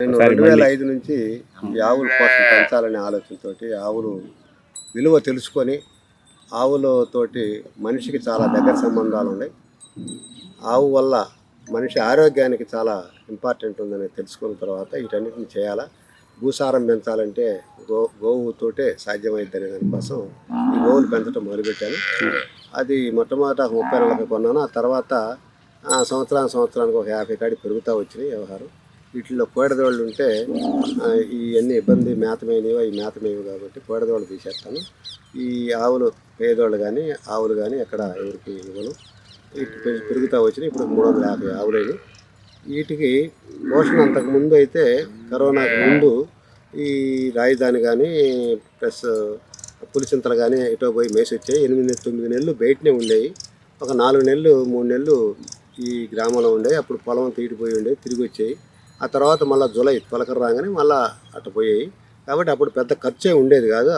నేను 2005 నుంచి ఈ ఆవుల కోసం పెంచాలనే ఆలోచనతోటి ఆవులు విలువ తెలుసుకొని ఆవులతోటి మనిషికి చాలా దగ్గర సంబంధాలు ఉన్నాయి. ఆవు వల్ల మనిషి ఆరోగ్యానికి చాలా ఇంపార్టెంట్ ఉందని తెలుసుకున్న తర్వాత వీటన్నిటిని చేయాలా, భూసారం పెంచాలంటే గోవుతోటే సాధ్యమైద్ది అనే దానికోసం ఈ గోవులు పెంచడం మొదలుపెట్టాను. అది మొట్టమొదట 30 నెలలకు కొన్నాను. ఆ తర్వాత సంవత్సరానికి ఒక 50 కాడి పెరుగుతూ వచ్చినాయి వ్యవహారం. వీటిల్లో కోడదోళ్ళు ఉంటే ఇవన్నీ ఇబ్బంది మేతమేనివో ఈ మేతమేవి కాబట్టి కోడదోళ్ళు తీసేస్తాను. ఈ ఆవులు పేదోళ్ళు కానీ ఆవులు కానీ ఎక్కడ ఎవరికి ఇవ్వను. పెరుగుతూ వచ్చినాయి. ఇప్పుడు 350 ఆవులైనవి. వీటికి పోషణ అంతకుముందు అయితే కరోనాకు ముందు ఈ రాజధాని కానీ ప్లస్ పులిచింతలు కానీ ఎటో పోయి మేసి వచ్చాయి. 8-9 నెలలు బయటనే ఉండేవి. ఒక 4 నెలలు 3 నెలలు ఈ గ్రామంలో ఉండేవి. అప్పుడు పొలం తీడిపోయి ఉండేవి, తిరిగి వచ్చాయి. ఆ తర్వాత మళ్ళీ జూలై తొలకర రాగానే మళ్ళీ అట్ట పోయాయి. కాబట్టి అప్పుడు పెద్ద ఖర్చే ఉండేది కాదు.